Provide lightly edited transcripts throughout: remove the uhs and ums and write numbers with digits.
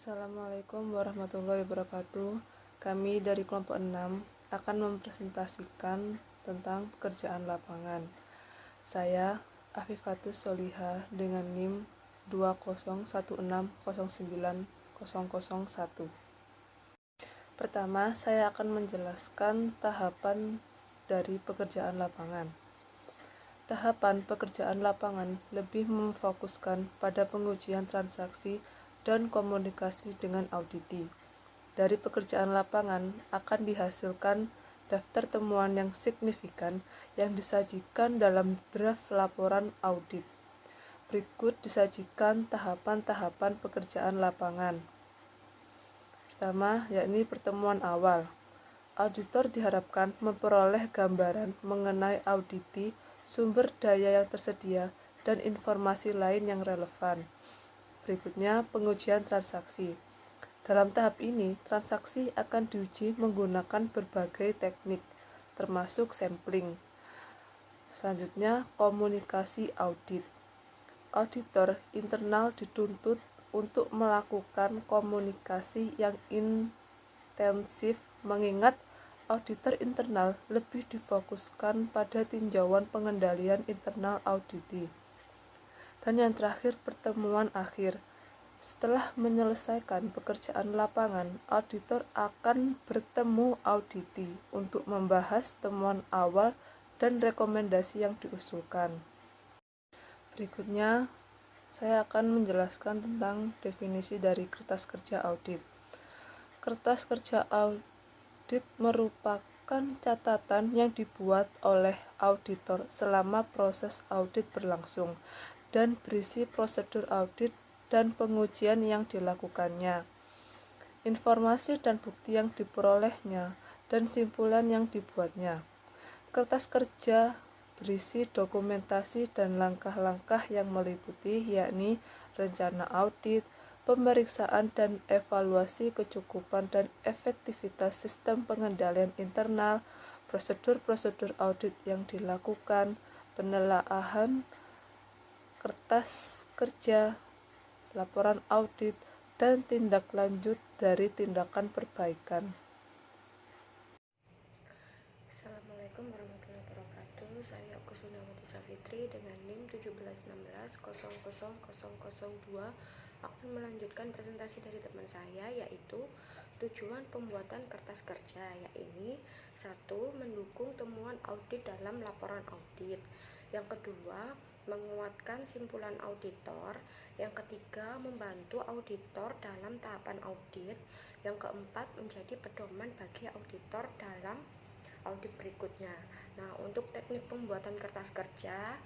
Assalamualaikum warahmatullahi wabarakatuh. Kami dari kelompok 6 akan mempresentasikan tentang pekerjaan lapangan. Saya Afifatus Soliha dengan NIM 201609091. Pertama, saya akan menjelaskan tahapan dari pekerjaan lapangan. Tahapan pekerjaan lapangan lebih memfokuskan pada pengujian transaksi dan komunikasi dengan auditi. Dari pekerjaan lapangan akan dihasilkan daftar temuan yang signifikan yang disajikan dalam draft laporan audit. Berikut disajikan tahapan-tahapan pekerjaan lapangan. Pertama, yakni pertemuan awal. Auditor diharapkan memperoleh gambaran mengenai auditi, sumber daya yang tersedia, dan informasi lain yang relevan. Berikutnya, pengujian transaksi. Dalam tahap ini, transaksi akan diuji menggunakan berbagai teknik, termasuk sampling. Selanjutnya, komunikasi audit. Auditor internal dituntut untuk melakukan komunikasi yang intensif, mengingat auditor internal lebih difokuskan pada tinjauan pengendalian internal auditi. Dan yang terakhir, pertemuan akhir. Setelah menyelesaikan pekerjaan lapangan, auditor akan bertemu auditi untuk membahas temuan awal dan rekomendasi yang diusulkan. Berikutnya, saya akan menjelaskan tentang definisi dari kertas kerja audit. Kertas kerja audit merupakan catatan yang dibuat oleh auditor selama proses audit berlangsung dan berisi prosedur audit dan pengujian yang dilakukannya, informasi dan bukti yang diperolehnya, dan simpulan yang dibuatnya. Kertas kerja berisi dokumentasi dan langkah-langkah yang meliputi, yakni rencana audit, pemeriksaan dan evaluasi kecukupan dan efektivitas sistem pengendalian internal, prosedur-prosedur audit yang dilakukan, penelaahan kertas kerja, laporan audit, dan tindak lanjut dari tindakan perbaikan. Assalamualaikum warahmatullahi wabarakatuh. Saya Kusundawati Safitri dengan NIM 171600002 akan melanjutkan presentasi dari teman saya, yaitu tujuan pembuatan kertas kerja, yaitu 1. Mendukung temuan audit dalam laporan audit. Yang kedua, menguatkan simpulan auditor. Yang ketiga, membantu auditor dalam tahapan audit. Yang keempat, menjadi pedoman bagi auditor dalam audit berikutnya. Nah, untuk teknik pembuatan kertas kerja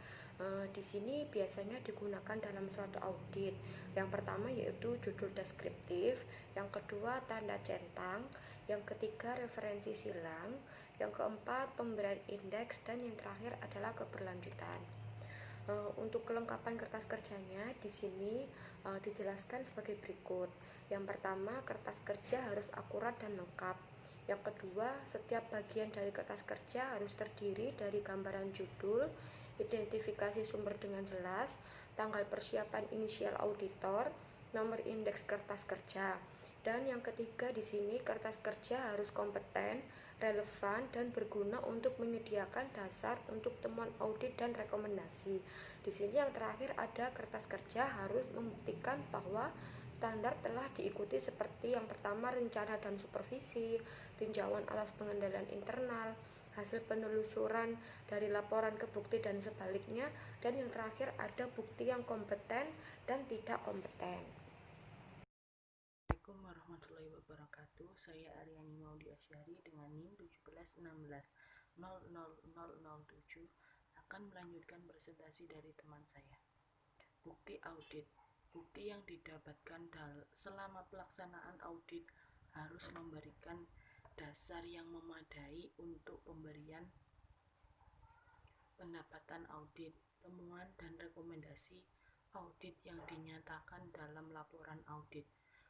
di sini biasanya digunakan dalam suatu audit. Yang pertama yaitu judul deskriptif, yang kedua tanda centang, yang ketiga referensi silang, yang keempat pemberian indeks, dan yang terakhir adalah keberlanjutan. Untuk kelengkapan kertas kerjanya di sini dijelaskan sebagai berikut. Yang pertama, kertas kerja harus akurat dan lengkap. Yang kedua, setiap bagian dari kertas kerja harus terdiri dari gambaran judul, identifikasi sumber dengan jelas, tanggal persiapan inisial auditor, nomor indeks kertas kerja. Dan yang ketiga di sini kertas kerja harus kompeten, relevan, dan berguna untuk menyediakan dasar untuk temuan audit dan rekomendasi. Di sini yang terakhir ada kertas kerja harus membuktikan bahwa standar telah diikuti seperti yang pertama rencana dan supervisi, tinjauan atas pengendalian internal, hasil penelusuran dari laporan ke bukti dan sebaliknya, dan yang terakhir ada bukti yang kompeten dan tidak kompeten. Assalamualaikum warahmatullahi wabarakatuh. Saya Aryani Maudi Asyari dengan NIM 171600007 akan melanjutkan presentasi dari teman saya. Bukti audit. Bukti yang didapatkan selama pelaksanaan audit harus memberikan dasar yang memadai untuk pemberian pendapatan audit, temuan dan rekomendasi audit yang dinyatakan dalam laporan audit.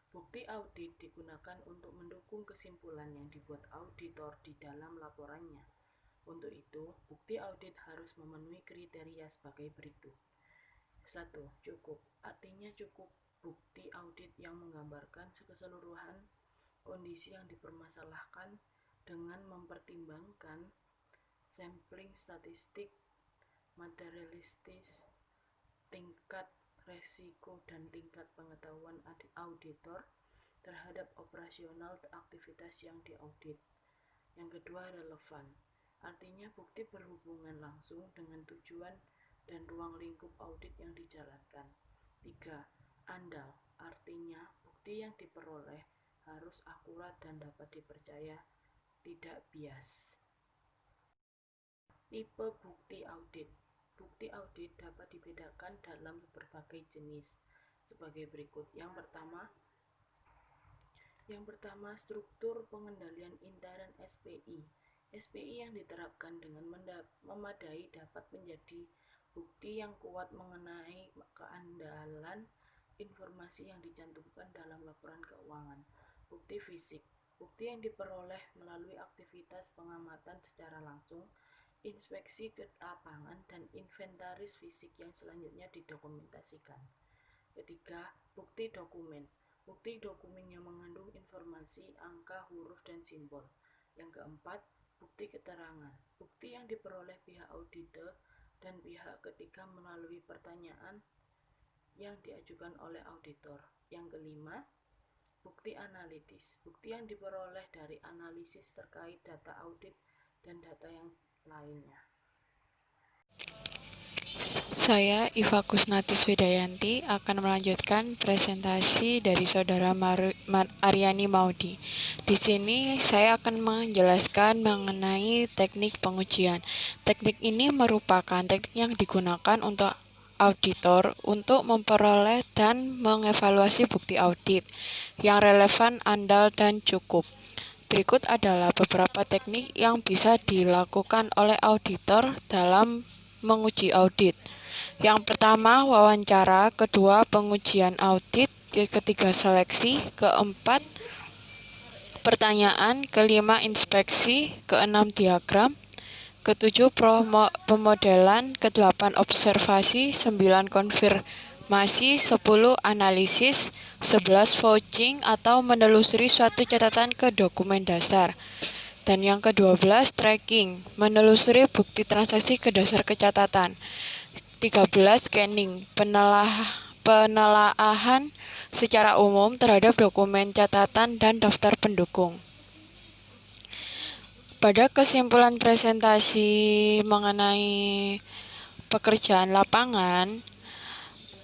Bukti audit digunakan untuk mendukung kesimpulan yang dibuat auditor di dalam laporannya. Untuk itu, bukti audit harus memenuhi kriteria sebagai berikut. 1. Cukup, artinya cukup bukti audit yang menggambarkan keseluruhan kondisi yang dipermasalahkan dengan mempertimbangkan sampling statistik, materialistis, tingkat resiko dan tingkat pengetahuan auditor terhadap operasional aktivitas yang diaudit. Yang kedua, relevan. Artinya bukti berhubungan langsung dengan tujuan dan ruang lingkup audit yang dijalankan. 3. Andal. Artinya bukti yang diperoleh harus akurat dan dapat dipercaya, tidak bias. Tipe bukti audit. Bukti audit dapat dibedakan dalam berbagai jenis sebagai berikut. Yang pertama, struktur pengendalian intern SPI. SPI yang diterapkan dengan memadai dapat menjadi bukti yang kuat mengenai keandalan informasi yang dicantumkan dalam laporan keuangan. Bukti fisik. Bukti yang diperoleh melalui aktivitas pengamatan secara langsung, inspeksi ke lapangan, dan inventaris fisik yang selanjutnya didokumentasikan. Ketiga, bukti dokumen. Bukti dokumen yang mengandung informasi, angka, huruf, dan simbol. Yang keempat, bukti keterangan. Bukti yang diperoleh pihak auditor dan pihak ketiga melalui pertanyaan yang diajukan oleh auditor. Yang kelima, bukti analitis. Bukti yang diperoleh dari analisis terkait data audit dan data yang lainnya. Saya Iva Kusnati Swidayanti akan melanjutkan presentasi dari Saudara Aryani Maudi. Di sini saya akan menjelaskan mengenai teknik pengujian. Teknik ini merupakan teknik yang digunakan untuk auditor untuk memperoleh dan mengevaluasi bukti audit yang relevan, andal, dan cukup. Berikut adalah beberapa teknik yang bisa dilakukan oleh auditor dalam menguji audit. Yang pertama, wawancara. Kedua, pengujian audit. Ketiga, seleksi. Keempat, pertanyaan. Kelima, inspeksi. Keenam, diagram. Ketujuh, pemodelan. Kedelapan, observasi. 9, konfirmasi. 10, analisis. 11, vouching atau menelusuri suatu catatan ke dokumen dasar. Dan yang ke-12, tracking, menelusuri bukti transaksi ke dasar catatan. 13, scanning, penelaahan secara umum terhadap dokumen catatan dan daftar pendukung. Pada kesimpulan presentasi mengenai pekerjaan lapangan,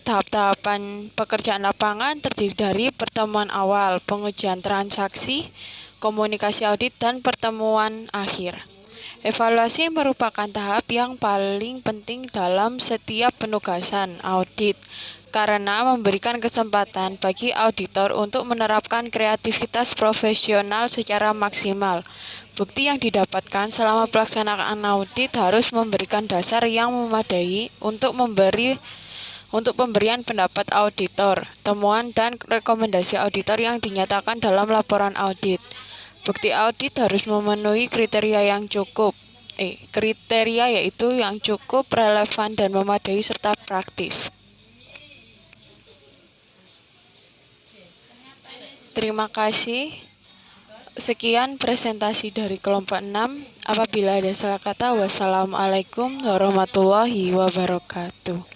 tahap-tahapan pekerjaan lapangan terdiri dari pertemuan awal, pengujian transaksi, komunikasi audit, dan pertemuan akhir. Evaluasi merupakan tahap yang paling penting dalam setiap penugasan audit karena memberikan kesempatan bagi auditor untuk menerapkan kreativitas profesional secara maksimal. Bukti yang didapatkan selama pelaksanaan audit harus memberikan dasar yang memadai untuk pemberian pendapat auditor, temuan dan rekomendasi auditor yang dinyatakan dalam laporan audit. Bukti audit harus memenuhi kriteria yang cukup. Kriteria yaitu yang cukup, relevan, dan memadai serta praktis. Terima kasih. Sekian presentasi dari kelompok 6. Apabila ada salah kata, wassalamualaikum warahmatullahi wabarakatuh.